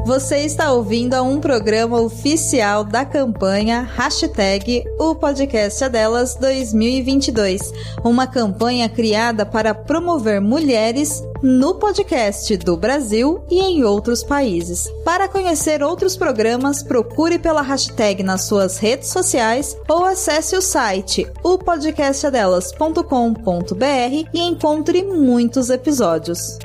Você está ouvindo a um programa oficial da campanha hashtag O Podcast é Delas 2022, uma campanha criada para promover mulheres no podcast do Brasil e em outros países. Para conhecer outros programas, procure pela hashtag nas suas redes sociais ou acesse o site opodcastadelas.com.br e encontre muitos episódios.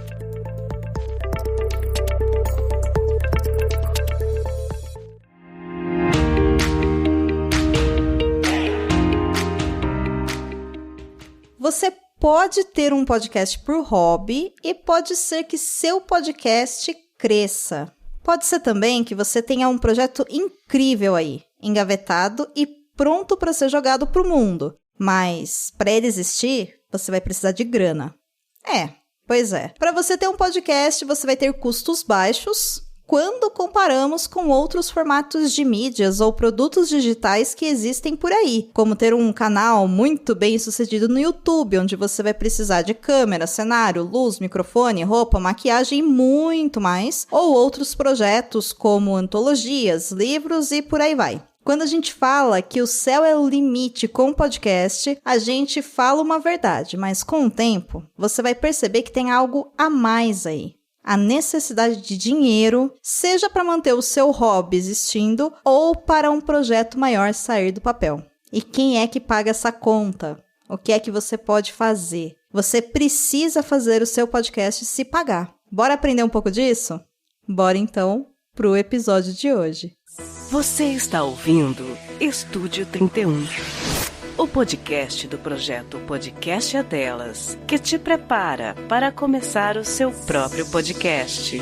Você pode ter um podcast por hobby e pode ser que seu podcast cresça. Pode ser também que você tenha um projeto incrível aí, engavetado e pronto para ser jogado para o mundo. Mas para ele existir, você vai precisar de grana. Pois é. Para você ter um podcast, você vai ter custos baixos quando comparamos com outros formatos de mídias ou produtos digitais que existem por aí, como ter um canal muito bem sucedido no YouTube, onde você vai precisar de câmera, cenário, luz, microfone, roupa, maquiagem e muito mais, ou outros projetos como antologias, livros e por aí vai. Quando a gente fala que o céu é o limite com o podcast, a gente fala uma verdade, mas com o tempo, você vai perceber que tem algo a mais aí. A necessidade de dinheiro, seja para manter o seu hobby existindo ou para um projeto maior sair do papel. E quem é que paga essa conta? O que é que você pode fazer? Você precisa fazer o seu podcast se pagar. Bora aprender um pouco disso? Bora então pro episódio de hoje. Você está ouvindo Estúdio 31. O podcast do projeto Podcast é Delas, que te prepara para começar o seu próprio podcast.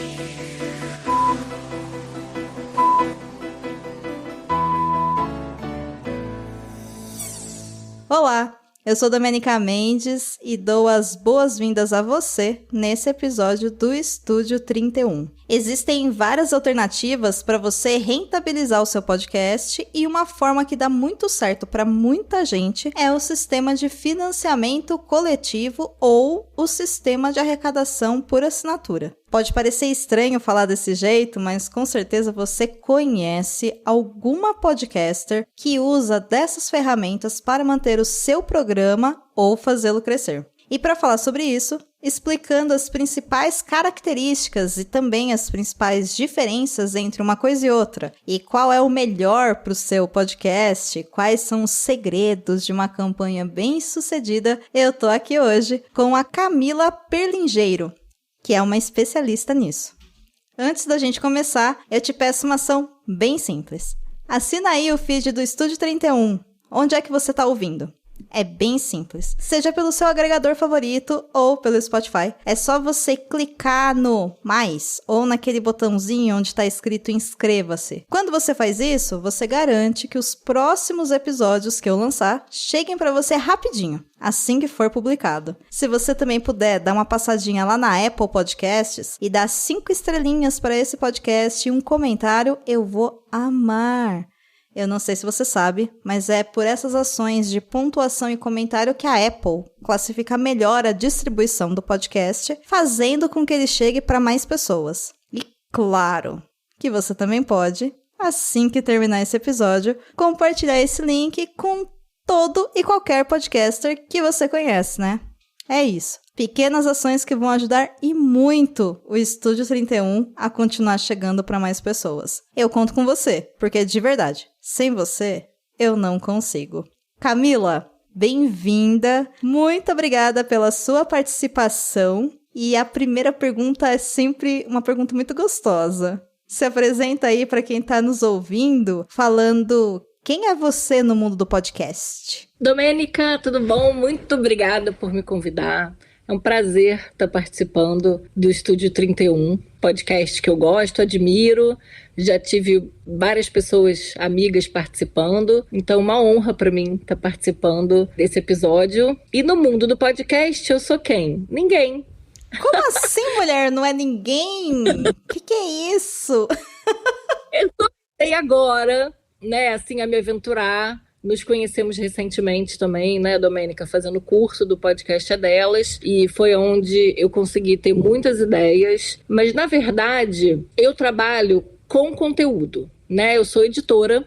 Olá, eu sou Domênica Mendes e dou as boas-vindas a você nesse episódio do Estúdio 31. Existem várias alternativas para você rentabilizar o seu podcast e uma forma que dá muito certo para muita gente é o sistema de financiamento coletivo ou o sistema de arrecadação por assinatura. Pode parecer estranho falar desse jeito, mas com certeza você conhece alguma podcaster que usa dessas ferramentas para manter o seu programa ou fazê-lo crescer. E para falar sobre isso, explicando as principais características e também as principais diferenças entre uma coisa e outra, e qual é o melhor para o seu podcast, quais são os segredos de uma campanha bem-sucedida, eu tô aqui hoje com a Camila Perlingeiro, que é uma especialista nisso. Antes da gente começar, eu te peço uma ação bem simples. Assina aí o feed do Estúdio 31. Onde é que você está ouvindo? É bem simples. Seja pelo seu agregador favorito ou pelo Spotify. É só você clicar no mais ou naquele botãozinho onde está escrito inscreva-se. Quando você faz isso, você garante que os próximos episódios que eu lançar cheguem para você rapidinho, assim que for publicado. Se você também puder dar uma passadinha lá na Apple Podcasts e dar 5 estrelinhas para esse podcast e um comentário, eu vou amar. Eu não sei se você sabe, mas é por essas ações de pontuação e comentário que a Apple classifica melhor a distribuição do podcast, fazendo com que ele chegue para mais pessoas. E claro que você também pode, assim que terminar esse episódio, compartilhar esse link com todo e qualquer podcaster que você conhece, né? É isso. Pequenas ações que vão ajudar e muito o Estúdio 31 a continuar chegando para mais pessoas. Eu conto com você, porque de verdade, sem você, eu não consigo. Camila, bem-vinda. Muito obrigada pela sua participação. E a primeira pergunta é sempre uma pergunta muito gostosa. Se apresenta aí para quem está nos ouvindo, falando quem é você no mundo do podcast. Domênica, tudo bom? Muito obrigada por me convidar. É um prazer estar participando do Estúdio 31, podcast que eu gosto, admiro. Já tive várias pessoas, amigas participando. Então, uma honra para mim estar participando desse episódio. E no mundo do podcast, eu sou quem? Ninguém. Como assim, mulher? Não é ninguém? Que é isso? Eu comecei agora, né, assim, a me aventurar Nos conhecemos recentemente também, né, Domênica, fazendo o curso do Podcast é Delas, e foi onde eu consegui ter muitas ideias, mas na verdade eu trabalho com conteúdo, né? Eu sou editora,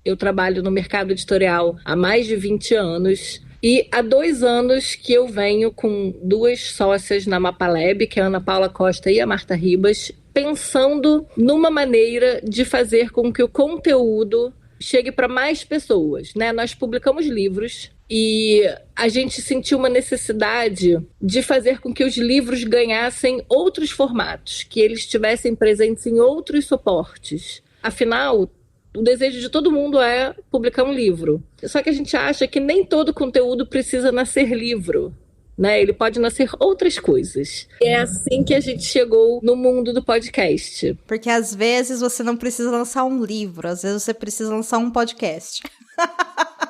eu trabalho no mercado editorial há mais de 20 anos, e há 2 anos que eu venho com 2 sócias na Mapalab, que é a Ana Paula Costa e a Marta Ribas, pensando numa maneira de fazer com que o conteúdo chegue para mais pessoas, né? Nós publicamos livros e a gente sentiu uma necessidade de fazer com que os livros ganhassem outros formatos, que eles estivessem presentes em outros suportes. Afinal, o desejo de todo mundo é publicar um livro. Só que a gente acha que nem todo conteúdo precisa nascer livro, né? Ele pode nascer outras coisas. E é assim que a gente chegou no mundo do podcast. Porque às vezes você não precisa lançar um livro, às vezes você precisa lançar um podcast.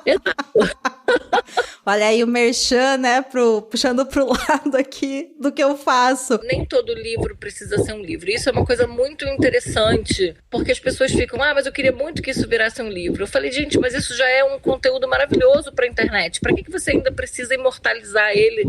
Exato. Olha aí o merchan, né, puxando pro lado aqui do que eu faço. Nem todo livro precisa ser um livro. Isso é uma coisa muito interessante, porque as pessoas ficam, mas eu queria muito que isso virasse um livro. Eu falei, gente, mas isso já é um conteúdo maravilhoso para a internet. Para que você ainda precisa imortalizar ele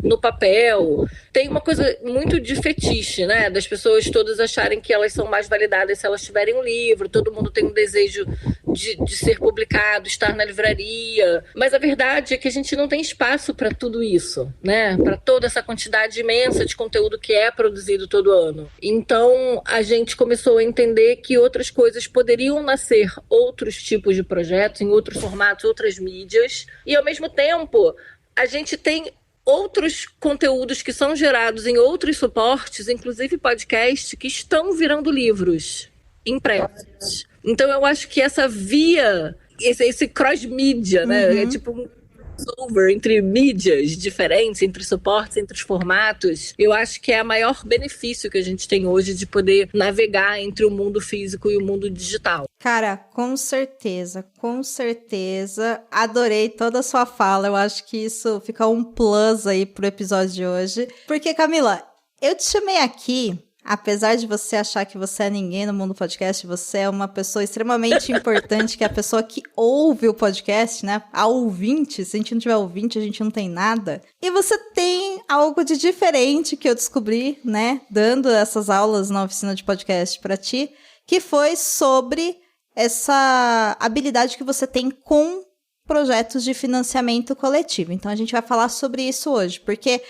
no papel? Tem uma coisa muito de fetiche, né? Das pessoas todas acharem que elas são mais validadas se elas tiverem um livro. Todo mundo tem um desejo de ser publicado, estar na livraria. Mas a verdade é que a gente não tem espaço para tudo isso, né? Para toda essa quantidade imensa de conteúdo que é produzido todo ano. Então, a gente começou a entender que outras coisas poderiam nascer, outros tipos de projetos, em outros formatos, outras mídias. E, ao mesmo tempo, a gente tem outros conteúdos que são gerados em outros suportes, inclusive podcast, que estão virando livros impressos. Então eu acho que essa via, esse cross-mídia, né? É tipo um crossover entre mídias diferentes, entre suportes, entre os formatos. Eu acho que é o maior benefício que a gente tem hoje de poder navegar entre o mundo físico e o mundo digital. Cara, com certeza, com certeza. Adorei toda a sua fala. Eu acho que isso fica um plus aí pro episódio de hoje. Porque, Camila, eu te chamei aqui, apesar de você achar que você é ninguém no mundo podcast, você é uma pessoa extremamente importante, que é a pessoa que ouve o podcast, né? A ouvinte. Se a gente não tiver ouvinte, a gente não tem nada. E você tem algo de diferente que eu descobri, né? Dando essas aulas na oficina de podcast pra ti, que foi sobre essa habilidade que você tem com projetos de financiamento coletivo. Então, a gente vai falar sobre isso hoje, porque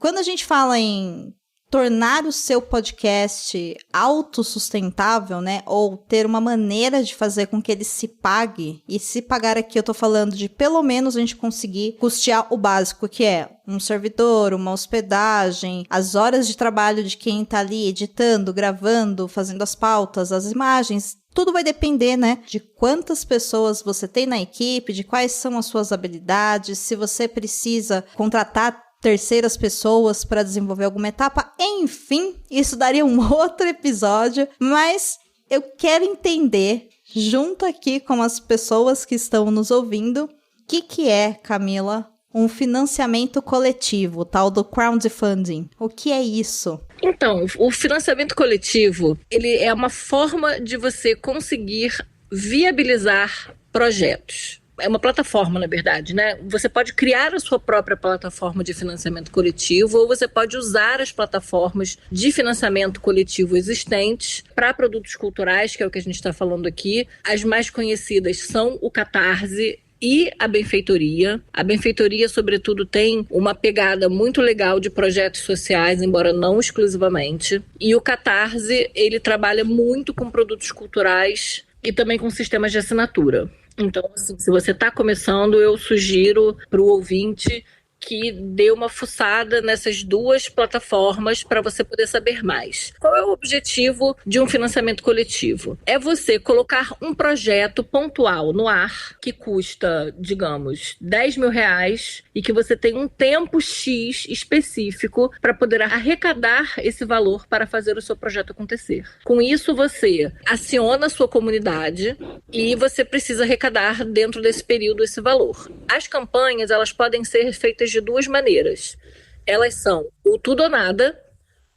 quando a gente fala em tornar o seu podcast autossustentável, né, ou ter uma maneira de fazer com que ele se pague, e se pagar aqui eu tô falando de pelo menos a gente conseguir custear o básico, que é um servidor, uma hospedagem, as horas de trabalho de quem tá ali editando, gravando, fazendo as pautas, as imagens. Tudo vai depender, né, de quantas pessoas você tem na equipe, de quais são as suas habilidades, se você precisa contratar terceiras pessoas para desenvolver alguma etapa. Enfim, isso daria um outro episódio, mas eu quero entender, junto aqui com as pessoas que estão nos ouvindo, o que é, Camila, um financiamento coletivo, o tal do crowdfunding. O que é isso? Então, o financiamento coletivo, ele é uma forma de você conseguir viabilizar projetos. É uma plataforma, na verdade, né? Você pode criar a sua própria plataforma de financiamento coletivo ou você pode usar as plataformas de financiamento coletivo existentes para produtos culturais, que é o que a gente está falando aqui. As mais conhecidas são o Catarse e a Benfeitoria. A Benfeitoria, sobretudo, tem uma pegada muito legal de projetos sociais, embora não exclusivamente. E o Catarse, ele trabalha muito com produtos culturais e também com sistemas de assinatura. Então, assim, se você está começando, eu sugiro para o ouvinte que dê uma fuçada nessas 2 plataformas para você poder saber mais. Qual é o objetivo de um financiamento coletivo? É você colocar um projeto pontual no ar que custa, digamos, R$10.000 e que você tem um tempo X específico para poder arrecadar esse valor para fazer o seu projeto acontecer. Com isso, você aciona a sua comunidade e você precisa arrecadar dentro desse período esse valor. As campanhas, elas podem ser feitas de 2 maneiras. Elas são o tudo ou nada,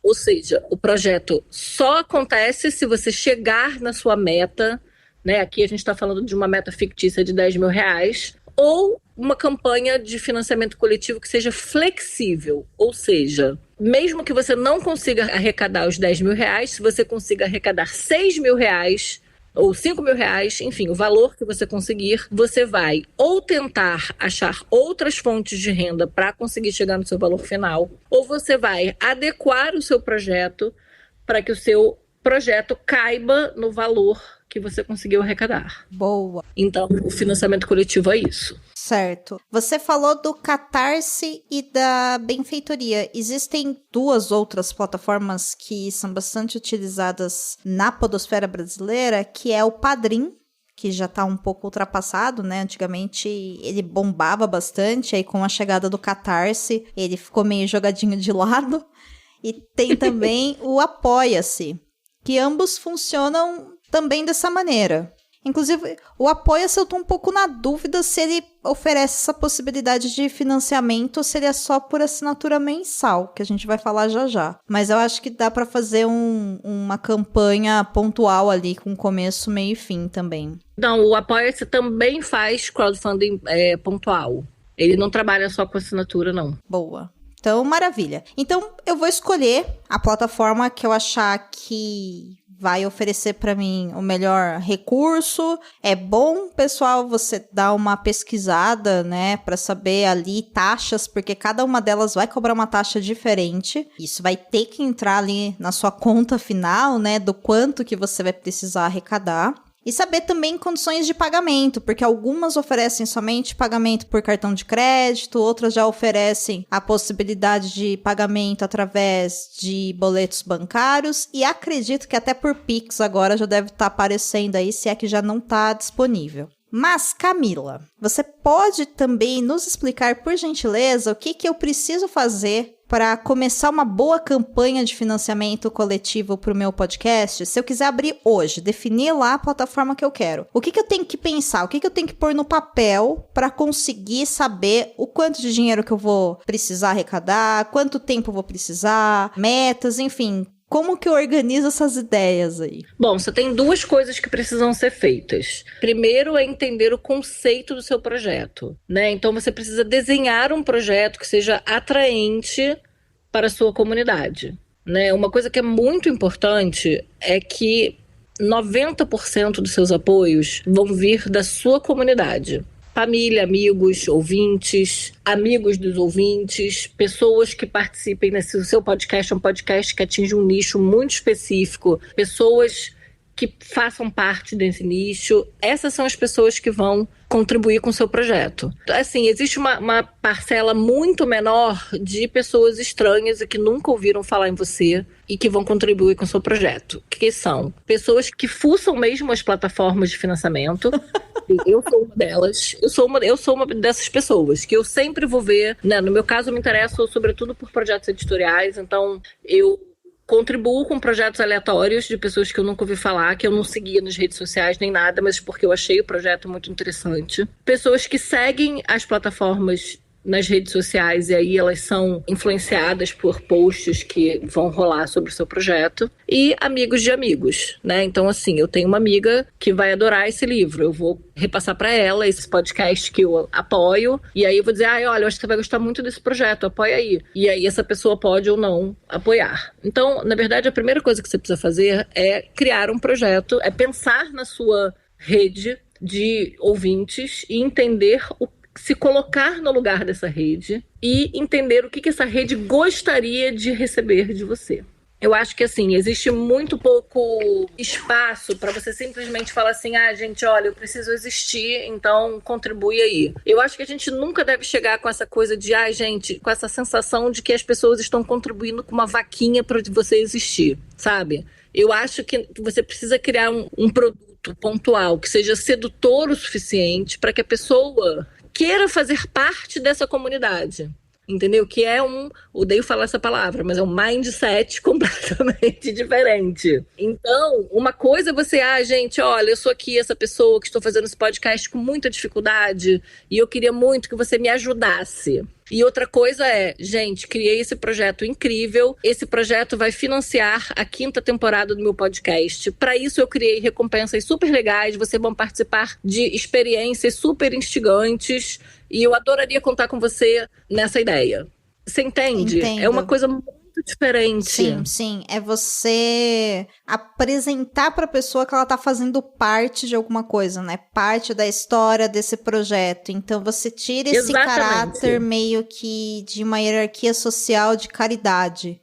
ou seja, o projeto só acontece se você chegar na sua meta né? Aqui a gente está falando de uma meta fictícia de R$10.000, ou uma campanha de financiamento coletivo que seja flexível, ou seja, mesmo que você não consiga arrecadar os R$10.000, se você consiga arrecadar R$6.000 ou R$5.000, enfim, o valor que você conseguir, você vai ou tentar achar outras fontes de renda para conseguir chegar no seu valor final, ou você vai adequar o seu projeto para que o seu projeto caiba no valor que você conseguiu arrecadar. Boa. Então, o financiamento coletivo é isso. Certo. Você falou do Catarse e da benfeitoria. Existem 2 outras plataformas que são bastante utilizadas na podosfera brasileira, que é o Padrim, que já está um pouco ultrapassado, né? Antigamente ele bombava bastante, aí com a chegada do Catarse, ele ficou meio jogadinho de lado. E tem também o Apoia-se, que ambos funcionam também dessa maneira. Inclusive, o Apoia-se eu tô um pouco na dúvida se ele oferece essa possibilidade de financiamento ou se ele é só por assinatura mensal, que a gente vai falar já já. Mas eu acho que dá para fazer uma campanha pontual ali, com começo, meio e fim também. Não, o Apoia-se também faz crowdfunding pontual. Ele não trabalha só com assinatura, não. Boa. Então, maravilha. Então, eu vou escolher a plataforma que eu achar que vai oferecer para mim o melhor recurso. É bom, pessoal, você dar uma pesquisada, né, para saber ali taxas, porque cada uma delas vai cobrar uma taxa diferente. Isso vai ter que entrar ali na sua conta final, né, do quanto que você vai precisar arrecadar. E saber também condições de pagamento, porque algumas oferecem somente pagamento por cartão de crédito, outras já oferecem a possibilidade de pagamento através de boletos bancários, e acredito que até por Pix agora já deve estar aparecendo aí, se é que já não está disponível. Mas, Camila, você pode também nos explicar, por gentileza, o que eu preciso fazer para começar uma boa campanha de financiamento coletivo para o meu podcast? Se eu quiser abrir hoje, definir lá a plataforma que eu quero, o que eu tenho que pensar? O que eu tenho que pôr no papel para conseguir saber o quanto de dinheiro que eu vou precisar arrecadar, quanto tempo eu vou precisar, metas, enfim... Como que eu organizo essas ideias aí? Bom, você tem 2 coisas que precisam ser feitas. Primeiro é entender o conceito do seu projeto, né? Então você precisa desenhar um projeto que seja atraente para a sua comunidade, né? Uma coisa que é muito importante é que 90% dos seus apoios vão vir da sua comunidade. Família, amigos, ouvintes, amigos dos ouvintes, pessoas que participem o seu podcast é um podcast que atinge um nicho muito específico, pessoas que façam parte desse nicho. Essas são as pessoas que vão contribuir com o seu projeto. Assim, existe uma parcela muito menor de pessoas estranhas e que nunca ouviram falar em você e que vão contribuir com o seu projeto. Que são pessoas que fuçam mesmo as plataformas de financiamento. Eu sou uma delas. Eu sou uma dessas pessoas que eu sempre vou ver, né? No meu caso, eu me interesso sobretudo por projetos editoriais, então eu contribuo com projetos aleatórios de pessoas que eu nunca ouvi falar, que eu não seguia nas redes sociais nem nada, mas porque eu achei o projeto muito interessante. Pessoas que seguem as plataformas nas redes sociais e aí elas são influenciadas por posts que vão rolar sobre o seu projeto. E amigos de amigos, né? Então, assim, eu tenho uma amiga que vai adorar esse livro. Eu vou repassar para ela esse podcast que eu apoio. E aí eu vou dizer, olha, eu acho que você vai gostar muito desse projeto, apoia aí. E aí essa pessoa pode ou não apoiar. Então, na verdade, a primeira coisa que você precisa fazer é criar um projeto, é pensar na sua rede de ouvintes e entender se colocar no lugar dessa rede e entender o que essa rede gostaria de receber de você. Eu acho que, assim, existe muito pouco espaço para você simplesmente falar assim, gente, olha, eu preciso existir, então contribui aí. Eu acho que a gente nunca deve chegar com essa coisa de, gente, com essa sensação de que as pessoas estão contribuindo com uma vaquinha para você existir, sabe? Eu acho que você precisa criar um produto pontual que seja sedutor o suficiente para que a pessoa queira fazer parte dessa comunidade. entendeu? Que é odeio falar essa palavra, mas é um mindset completamente diferente. Então, uma coisa é você, gente, olha, eu sou aqui essa pessoa que estou fazendo esse podcast com muita dificuldade e eu queria muito que você me ajudasse. E outra coisa é, gente, criei esse projeto incrível, esse projeto vai financiar a 5ª temporada do meu podcast. Para isso eu criei recompensas super legais, vocês vão participar de experiências super instigantes e eu adoraria contar com você nessa ideia. Você entende? Entendo. É uma coisa muito diferente. Sim. É você apresentar para a pessoa que ela tá fazendo parte de alguma coisa, né? Parte da história desse projeto. Então você tira esse caráter meio que de uma hierarquia social de caridade.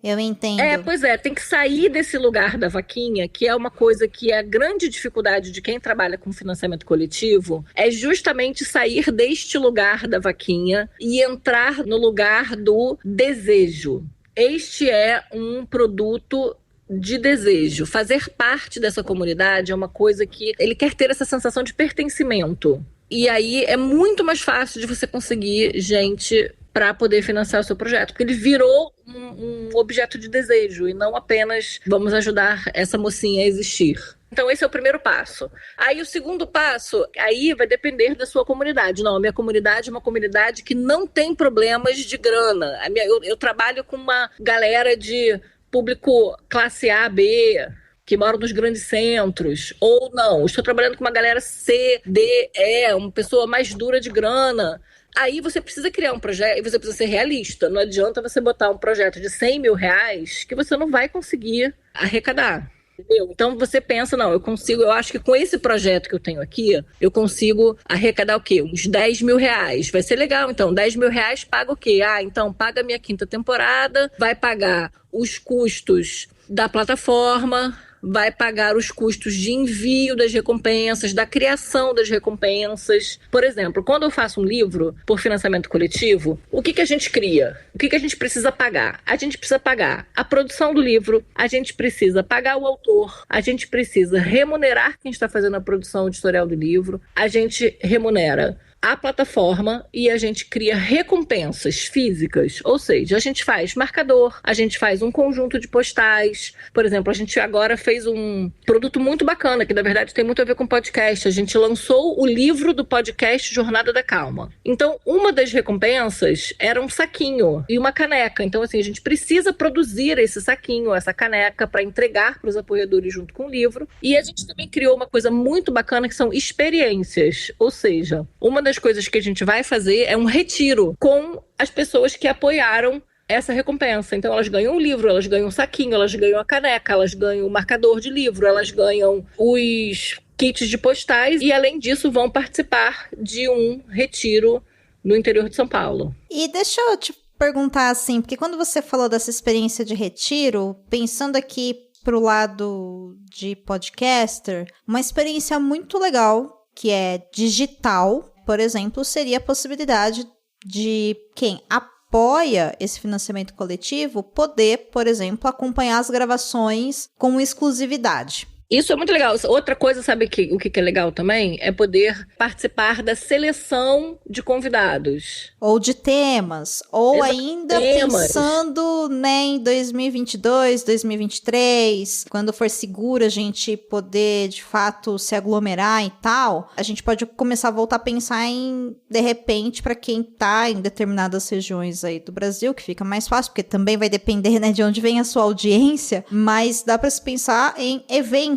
Eu entendo. Pois é, tem que sair desse lugar da vaquinha, que é uma coisa que é a grande dificuldade de quem trabalha com financiamento coletivo, é justamente sair deste lugar da vaquinha e entrar no lugar do desejo. Este é um produto de desejo. Fazer parte dessa comunidade é uma coisa que ele quer ter essa sensação de pertencimento. E aí é muito mais fácil de você conseguir gente para poder financiar o seu projeto, porque ele virou um objeto de desejo e não apenas vamos ajudar essa mocinha a existir. Então esse é o primeiro passo. Aí o segundo passo, aí vai depender da sua comunidade. Não, a minha comunidade é uma comunidade que não tem problemas de grana. Eu trabalho com uma galera de público classe A, B, que moram nos grandes centros. Ou não, estou trabalhando com uma galera C, D, E, uma pessoa mais dura de grana. Aí você precisa criar um projeto e você precisa ser realista. Não adianta você botar um projeto de 100 mil reais que você não vai conseguir arrecadar. Entendeu? Então você pensa, não, eu acho que com esse projeto que eu tenho aqui, eu consigo arrecadar o quê? Uns 10 mil reais. Vai ser legal, então, 10 mil reais paga o quê? Então paga a minha 5ª temporada, vai pagar os custos da plataforma, vai pagar os custos de envio das recompensas, da criação das recompensas. Por exemplo, quando eu faço um livro por financiamento coletivo, o que a gente cria? O que a gente precisa pagar? A gente precisa pagar a produção do livro, a gente precisa pagar o autor, a gente precisa remunerar quem está fazendo a produção editorial do livro, a gente remunera a plataforma e a gente cria recompensas físicas, ou seja, a gente faz marcador, a gente faz um conjunto de postais. Por exemplo, a gente agora fez um produto muito bacana, que na verdade tem muito a ver com podcast. A gente lançou o livro do podcast Jornada da Calma. Então, uma das recompensas era um saquinho e uma caneca. Então, assim, a gente precisa produzir esse saquinho, essa caneca, para entregar para os apoiadores junto com o livro. E a gente também criou uma coisa muito bacana, que são experiências, ou seja, uma das coisas que a gente vai fazer é um retiro com as pessoas que apoiaram essa recompensa. Então elas ganham um livro, elas ganham um saquinho, elas ganham a caneca, elas ganham o marcador de livro, elas ganham os kits de postais e além disso vão participar de um retiro no interior de São Paulo. E deixa eu te perguntar assim, porque quando você falou dessa experiência de retiro, pensando aqui pro lado de podcaster, uma experiência muito legal que é digital, por exemplo, seria a possibilidade de quem apoia esse financiamento coletivo poder, por exemplo, acompanhar as gravações com exclusividade. Isso é muito legal. Outra coisa, sabe o que é legal também? É poder participar da seleção de convidados. Ou de temas. Ou ainda temas. Pensando, né, em 2022, 2023, quando for seguro a gente poder, de fato, se aglomerar e tal, a gente pode começar a voltar a pensar em, de repente, para quem tá em determinadas regiões aí do Brasil, que fica mais fácil, porque também vai depender, né, de onde vem a sua audiência, mas dá para se pensar em eventos.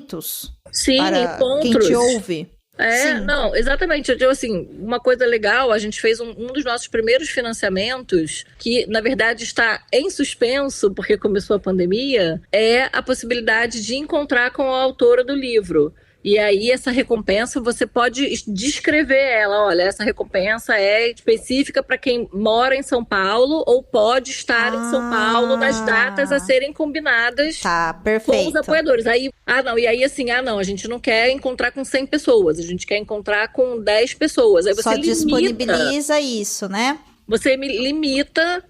Sim, para encontros. Quem te ouve. Sim. Não, exatamente. Eu, assim, uma coisa legal, a gente fez um dos nossos primeiros financiamentos, que na verdade está em suspenso, porque começou a pandemia, é a possibilidade de encontrar com a autora do livro. E aí, essa recompensa, você pode descrever ela. Olha, essa recompensa é específica para quem mora em São Paulo ou pode estar em São Paulo nas datas a serem combinadas com os apoiadores. Aí, a gente não quer encontrar com 100 pessoas, a gente quer encontrar com 10 pessoas. Aí você só disponibiliza isso, né? Você me limita,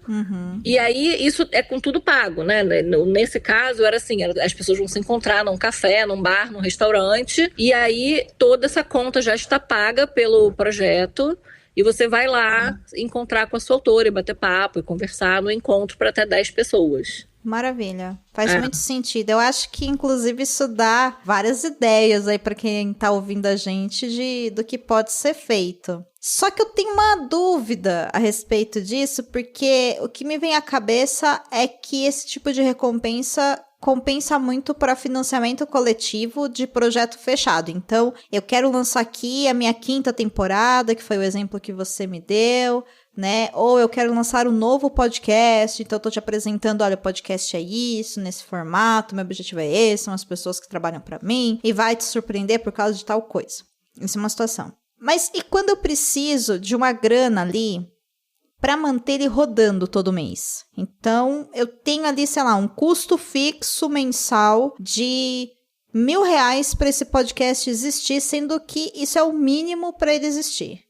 e aí isso é com tudo pago, né? Nesse caso, era assim, as pessoas vão se encontrar num café, num bar, num restaurante, e aí toda essa conta já está paga pelo projeto, e você vai lá encontrar com a sua autora e bater papo e conversar no encontro para até 10 pessoas. Maravilha. Faz muito sentido. Eu acho que, inclusive, isso dá várias ideias aí para quem tá ouvindo a gente do que pode ser feito. Só que eu tenho uma dúvida a respeito disso, porque o que me vem à cabeça é que esse tipo de recompensa compensa muito para financiamento coletivo de projeto fechado. Então, eu quero lançar aqui a minha 5ª temporada, que foi o exemplo que você me deu, né? Ou eu quero lançar um novo podcast, então eu tô te apresentando, olha, o podcast é isso, nesse formato, meu objetivo é esse, são as pessoas que trabalham para mim, e vai te surpreender por causa de tal coisa. Isso é uma situação. Mas e quando eu preciso de uma grana ali para manter ele rodando todo mês? Então, eu tenho ali, sei lá, um custo fixo mensal de R$1.000 para esse podcast existir, sendo que isso é o mínimo para ele existir.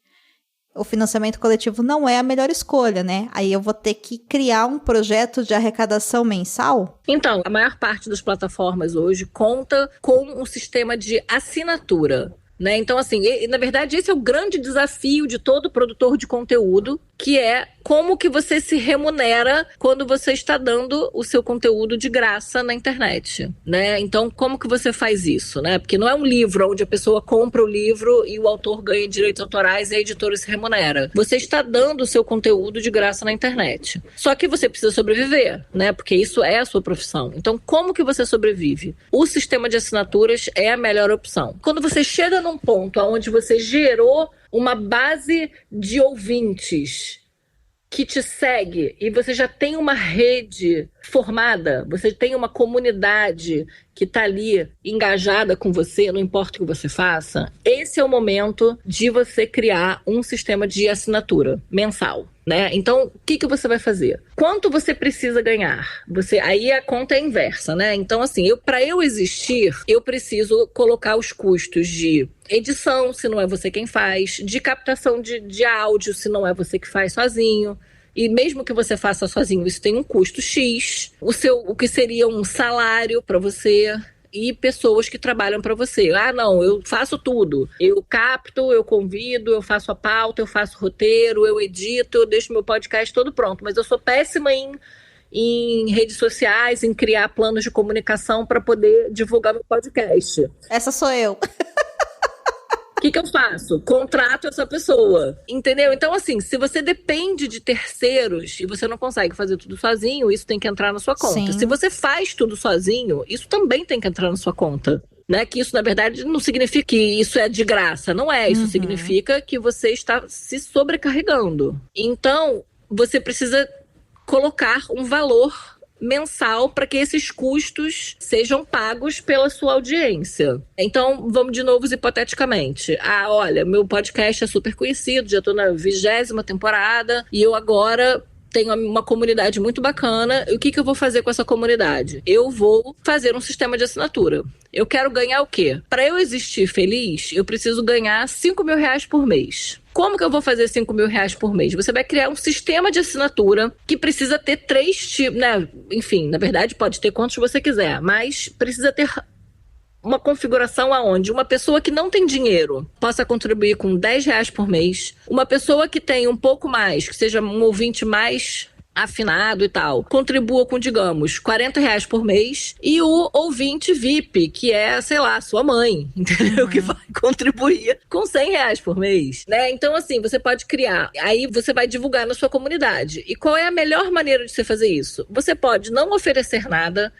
O financiamento coletivo não é a melhor escolha, né? Aí eu vou ter que criar um projeto de arrecadação mensal? Então, a maior parte das plataformas hoje conta com um sistema de assinatura, né? Então, assim, na verdade, esse é o grande desafio de todo produtor de conteúdo, que é como que você se remunera quando você está dando o seu conteúdo de graça na internet, né? Então, como que você faz isso, né? Porque não é um livro onde a pessoa compra o livro e o autor ganha direitos autorais e a editora se remunera. Você está dando o seu conteúdo de graça na internet. Só que você precisa sobreviver, né? Porque isso é a sua profissão. Então, como que você sobrevive? O sistema de assinaturas é a melhor opção. Quando você chega num ponto onde você gerou uma base de ouvintes que te segue e você já tem uma rede formada, você tem uma comunidade que está ali engajada com você, não importa o que você faça, esse é o momento de você criar um sistema de assinatura mensal, né? Então, o que você vai fazer? Quanto você precisa ganhar? Aí a conta é inversa, né? Então, assim, para eu existir, eu preciso colocar os custos de edição, se não é você quem faz, de captação de áudio, se não é você que faz sozinho. E mesmo que você faça sozinho, isso tem um custo X. O que seria um salário para você e pessoas que trabalham para você. Ah, não, eu faço tudo. Eu capto, eu convido, eu faço a pauta, eu faço roteiro, eu edito, eu deixo meu podcast todo pronto. Mas eu sou péssima em redes sociais, em criar planos de comunicação para poder divulgar meu podcast. Essa sou eu. O que eu faço? Contrato essa pessoa, entendeu? Então, assim, se você depende de terceiros e você não consegue fazer tudo sozinho, isso tem que entrar na sua conta. Sim. Se você faz tudo sozinho, isso também tem que entrar na sua conta. Né? Que isso, na verdade, não significa que isso é de graça. Não é. Isso significa que você está se sobrecarregando. Então, você precisa colocar um valor mensal para que esses custos sejam pagos pela sua audiência. Então, vamos de novo hipoteticamente. Ah, olha, meu podcast é super conhecido, já estou na 20ª temporada e eu agora tenho uma comunidade muito bacana. E o que eu vou fazer com essa comunidade? Eu vou fazer um sistema de assinatura. Eu quero ganhar o quê? Para eu existir feliz, eu preciso ganhar R$5.000 por mês. Como que eu vou fazer R$5.000 por mês? Você vai criar um sistema de assinatura que precisa ter 3 tipos, né? Enfim, na verdade pode ter quantos você quiser, mas precisa ter uma configuração aonde uma pessoa que não tem dinheiro possa contribuir com R$10 por mês, uma pessoa que tem um pouco mais, que seja um ouvinte mais afinado e tal, contribua com, digamos, R$40 por mês, e o ouvinte VIP, que é, sei lá, sua mãe, entendeu? Que vai contribuir com R$100 por mês, né? Então, assim, você pode criar, aí você vai divulgar na sua comunidade. E qual é a melhor maneira de você fazer isso? Você pode não oferecer nada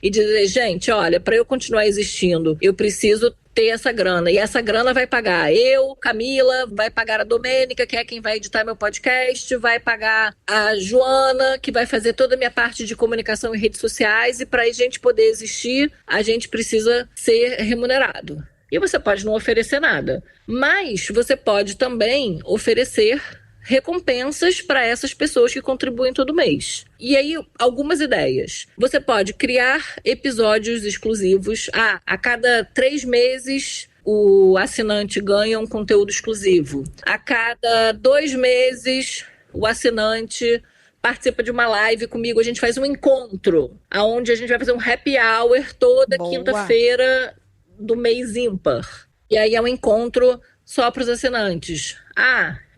e dizer, gente, olha, para eu continuar existindo, eu preciso ter essa grana. E essa grana vai pagar eu, Camila, vai pagar a Domênica, que é quem vai editar meu podcast, vai pagar a Joana, que vai fazer toda a minha parte de comunicação em redes sociais. E para a gente poder existir, a gente precisa ser remunerado. E você pode não oferecer nada. Mas você pode também oferecer recompensas para essas pessoas que contribuem todo mês. E aí, algumas ideias. Você pode criar episódios exclusivos. A cada 3 meses, o assinante ganha um conteúdo exclusivo. A cada 2 meses, o assinante participa de uma live comigo. A gente faz um encontro, onde a gente vai fazer um happy hour toda quinta-feira do mês ímpar. E aí é um encontro só para os assinantes.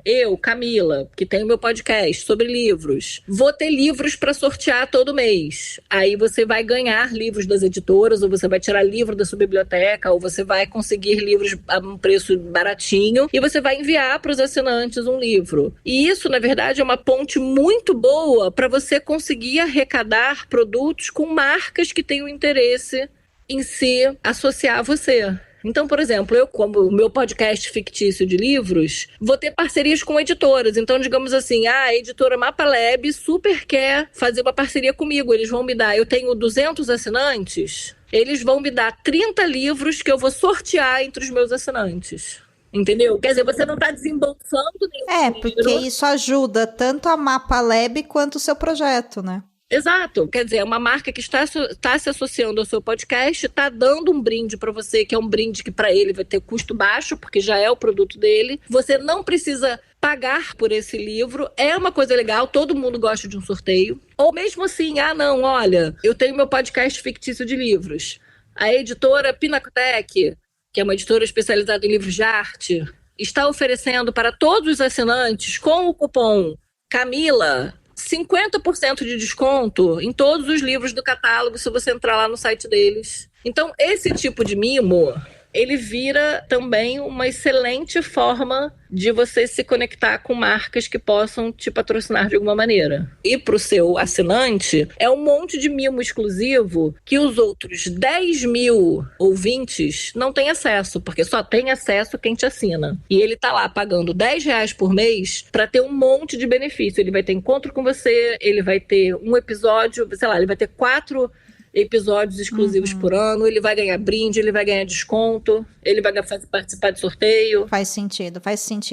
eu, Camila, que tenho meu podcast sobre livros, vou ter livros para sortear todo mês. Aí você vai ganhar livros das editoras, ou você vai tirar livro da sua biblioteca, ou você vai conseguir livros a um preço baratinho, e você vai enviar para os assinantes um livro. E isso, na verdade, é uma ponte muito boa para você conseguir arrecadar produtos com marcas que tenham interesse em se associar a você. Então, por exemplo, eu, como o meu podcast fictício de livros, vou ter parcerias com editoras. Então, digamos assim, a editora Mapalab super quer fazer uma parceria comigo. Eles vão me dar, eu tenho 200 assinantes, eles vão me dar 30 livros que eu vou sortear entre os meus assinantes. Entendeu? Quer dizer, você não está desembolsando nenhum porque dinheiro. isso ajuda tanto a Mapalab quanto o seu projeto, né? Exato, quer dizer, é uma marca que está se associando ao seu podcast, está dando um brinde para você, que é um brinde que para ele vai ter custo baixo, porque já é o produto dele. Você não precisa pagar por esse livro, é uma coisa legal, todo mundo gosta de um sorteio. Ou mesmo assim, não, olha, eu tenho meu podcast fictício de livros. A editora Pinacotec, que é uma editora especializada em livros de arte, está oferecendo para todos os assinantes, com o cupom Camila, 50% de desconto em todos os livros do catálogo, se você entrar lá no site deles. Então, esse tipo de mimo, ele vira também uma excelente forma de você se conectar com marcas que possam te patrocinar de alguma maneira. E para o seu assinante, é um monte de mimo exclusivo que os outros 10 mil ouvintes não têm acesso, porque só tem acesso quem te assina. E ele tá lá pagando R$10 por mês para ter um monte de benefício. Ele vai ter encontro com você, ele vai ter um episódio, sei lá, ele vai ter 4 episódios exclusivos por ano, ele vai ganhar brinde, ele vai ganhar desconto, ele vai participar de sorteio. Faz sentido.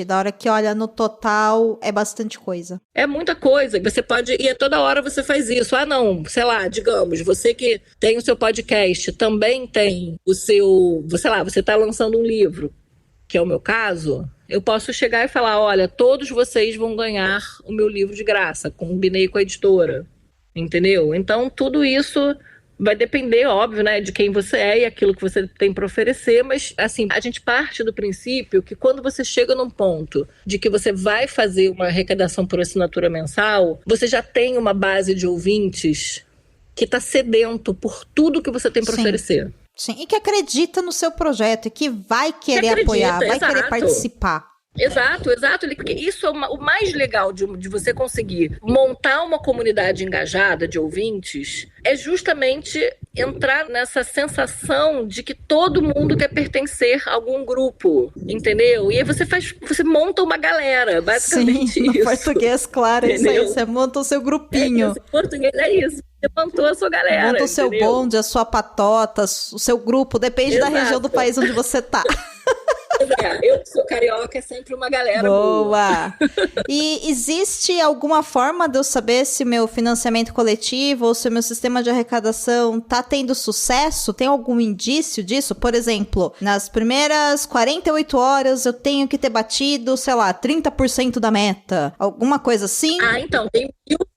A hora que olha no total, é bastante coisa. É muita coisa, você pode, e a toda hora você faz isso. Não, sei lá, digamos, você que tem o seu podcast, também tem o seu, sei lá, você está lançando um livro, que é o meu caso, eu posso chegar e falar, olha, todos vocês vão ganhar o meu livro de graça, combinei com a editora, entendeu? Então, tudo isso vai depender, óbvio, né, de quem você é e aquilo que você tem para oferecer, mas, assim, a gente parte do princípio que quando você chega num ponto de que você vai fazer uma arrecadação por assinatura mensal, você já tem uma base de ouvintes que está sedento por tudo que você tem para oferecer. Sim, e que acredita no seu projeto e que vai querer apoiar, vai querer participar. Exato, porque isso é o mais legal de você conseguir montar uma comunidade engajada de ouvintes, é justamente entrar nessa sensação de que todo mundo quer pertencer a algum grupo, entendeu? E aí você monta uma galera, basicamente. Sim, isso. No português, claro, é isso aí, você monta o seu grupinho. Em português é isso. Você montou a sua galera, monta o seu bonde, a sua patota, o seu grupo, depende da região do país onde você tá. Eu que sou carioca, é sempre uma galera boa. E existe alguma forma de eu saber se meu financiamento coletivo ou se o meu sistema de arrecadação tá tendo sucesso? Tem algum indício disso? Por exemplo, nas primeiras 48 horas eu tenho que ter batido, sei lá, 30% da meta. Alguma coisa assim? Então,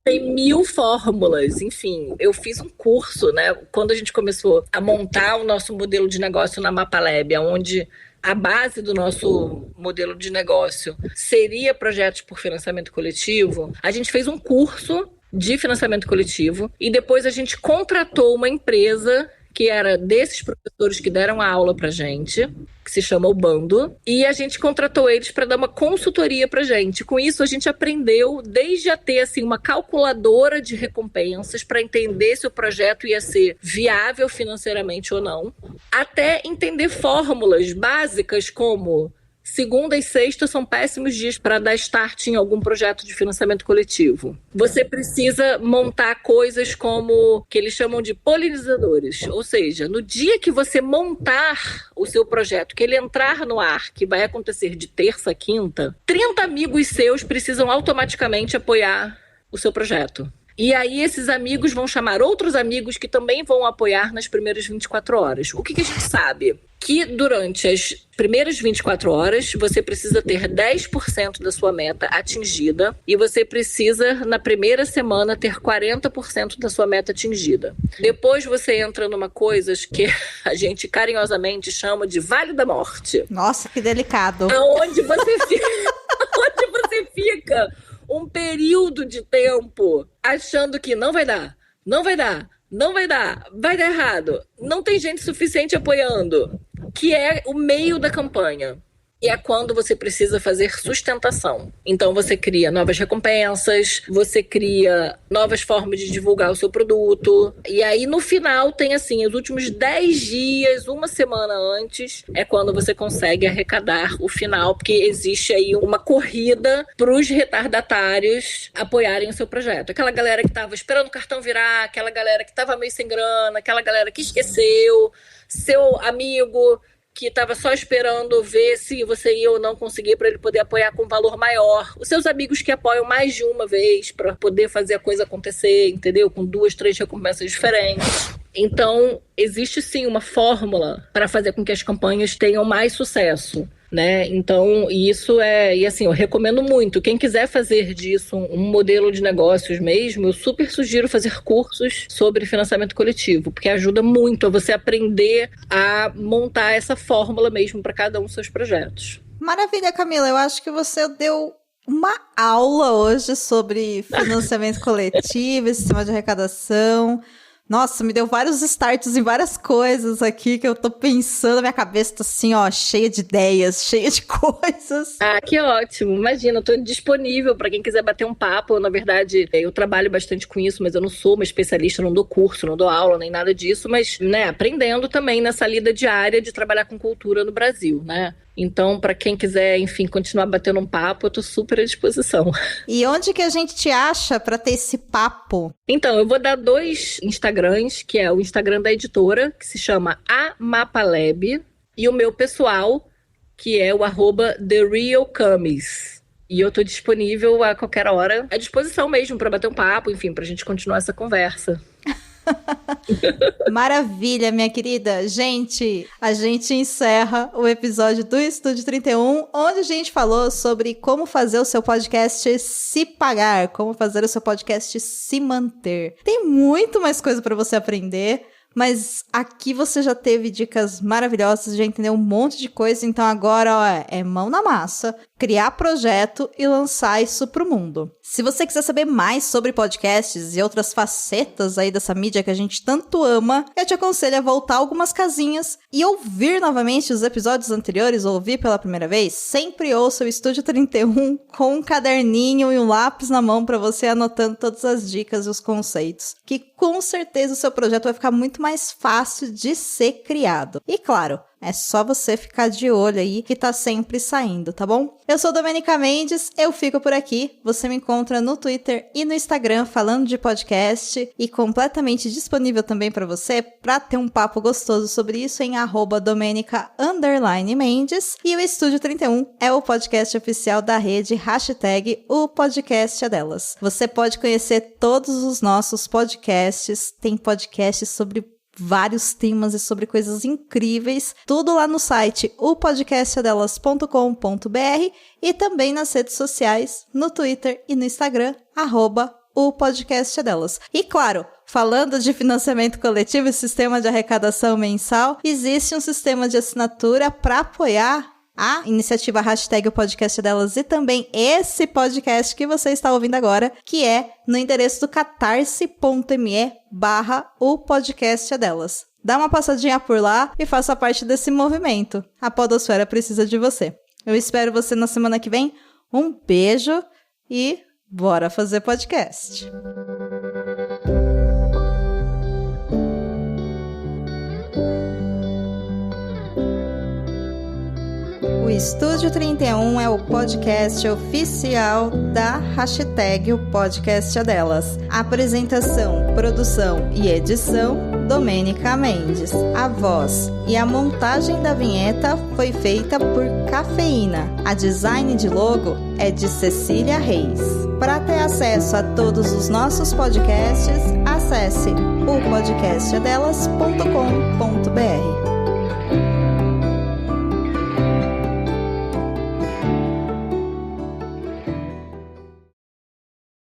tem mil fórmulas, enfim. Eu fiz um curso, né? Quando a gente começou a montar o nosso modelo de negócio na Mapalab, onde a base do nosso modelo de negócio seria projetos por financiamento coletivo, a gente fez um curso de financiamento coletivo e depois a gente contratou uma empresa que era desses professores que deram a aula pra gente, que se chama O Bando, e a gente contratou eles para dar uma consultoria pra gente. Com isso, a gente aprendeu desde a ter assim, uma calculadora de recompensas para entender se o projeto ia ser viável financeiramente ou não, até entender fórmulas básicas como segunda e sexta são péssimos dias para dar start em algum projeto de financiamento coletivo. Você precisa montar coisas como, que eles chamam de polinizadores, ou seja, no dia que você montar o seu projeto, que ele entrar no ar, que vai acontecer de terça a quinta, 30 amigos seus precisam automaticamente apoiar o seu projeto. E aí esses amigos vão chamar outros amigos que também vão apoiar nas primeiras 24 horas. O que a gente sabe? Que durante as primeiras 24 horas, você precisa ter 10% da sua meta atingida e você precisa, na primeira semana, ter 40% da sua meta atingida. Depois você entra numa coisa que a gente carinhosamente chama de Vale da Morte. Nossa, que delicado. Onde você fica um período de tempo achando que não vai dar, vai dar errado, não tem gente suficiente apoiando, que é o meio da campanha. E é quando você precisa fazer sustentação. Então você cria novas recompensas, você cria novas formas de divulgar o seu produto. E aí no final tem assim, os últimos 10 dias, uma semana antes, é quando você consegue arrecadar o final, porque existe aí uma corrida para os retardatários apoiarem o seu projeto. Aquela galera que estava esperando o cartão virar, aquela galera que estava meio sem grana, aquela galera que esqueceu, seu amigo que estava só esperando ver se você ia ou não conseguir para ele poder apoiar com um valor maior. Os seus amigos que apoiam mais de uma vez para poder fazer a coisa acontecer, entendeu? Com 2, 3 recompensas diferentes. Então, existe sim uma fórmula para fazer com que as campanhas tenham mais sucesso, né? Então, isso e assim, eu recomendo muito. Quem quiser fazer disso um modelo de negócios mesmo, eu super sugiro fazer cursos sobre financiamento coletivo, porque ajuda muito a você aprender a montar essa fórmula mesmo para cada um dos seus projetos. Maravilha, Camila. Eu acho que você deu uma aula hoje sobre financiamento coletivo, sistema de arrecadação. Nossa, me deu vários starts em várias coisas aqui que eu tô pensando, minha cabeça tá assim, ó, cheia de ideias, cheia de coisas. Ah, que ótimo. Imagina, eu tô disponível para quem quiser bater um papo. Na verdade, eu trabalho bastante com isso, mas eu não sou uma especialista, não dou curso, não dou aula, nem nada disso, mas, né, aprendendo também nessa lida diária de trabalhar com cultura no Brasil, né? Então, para quem quiser, enfim, continuar batendo um papo, eu tô super à disposição. E onde que a gente te acha para ter esse papo? Então, eu vou dar 2 Instagrams, que é o Instagram da editora, que se chama Amapalab, e o meu pessoal, que é o @TheRealCamis. E eu tô disponível a qualquer hora, à disposição mesmo, para bater um papo, enfim, pra gente continuar essa conversa. Maravilha, minha querida. Gente, a gente encerra o episódio do Estúdio 31, onde a gente falou sobre como fazer o seu podcast se pagar, como fazer o seu podcast se manter. Tem muito mais coisa para você aprender, mas aqui você já teve dicas maravilhosas, já entendeu um monte de coisa, então agora, ó, é mão na massa, criar projeto e lançar isso pro mundo. Se você quiser saber mais sobre podcasts e outras facetas aí dessa mídia que a gente tanto ama, eu te aconselho a voltar algumas casinhas e ouvir novamente os episódios anteriores, ou ouvir pela primeira vez. Sempre ouça o Estúdio 31 com um caderninho e um lápis na mão para você anotando todas as dicas e os conceitos, que com certeza o seu projeto vai ficar muito mais fácil de ser criado. E claro, é só você ficar de olho aí que tá sempre saindo, tá bom? Eu sou Domênica Mendes, eu fico por aqui. Você me encontra no Twitter e no Instagram falando de podcast e completamente disponível também para você para ter um papo gostoso sobre isso em @Domenica_Mendes. E o Estúdio 31 é o podcast oficial da rede #O Podcast é Delas. Você pode conhecer todos os nossos podcasts, tem podcasts sobre vários temas e sobre coisas incríveis, tudo lá no site opodcastadelas.com.br e também nas redes sociais, no Twitter e no Instagram, @opodcastadelas. E claro, falando de financiamento coletivo e sistema de arrecadação mensal, existe um sistema de assinatura para apoiar a iniciativa #O Podcast Delas e também esse podcast que você está ouvindo agora, que é no endereço do catarse.me/O Podcast Delas. Dá uma passadinha por lá e faça parte desse movimento. A podosfera precisa de você. Eu espero você na semana que vem. Um beijo e bora fazer podcast. O Estúdio 31 é o podcast oficial da #O Podcast é Delas. Apresentação, produção e edição, Domênica Mendes. A voz e a montagem da vinheta foi feita por Cafeína. A design de logo é de Cecília Reis. Para ter acesso a todos os nossos podcasts, acesse opodcastadelas.com.br.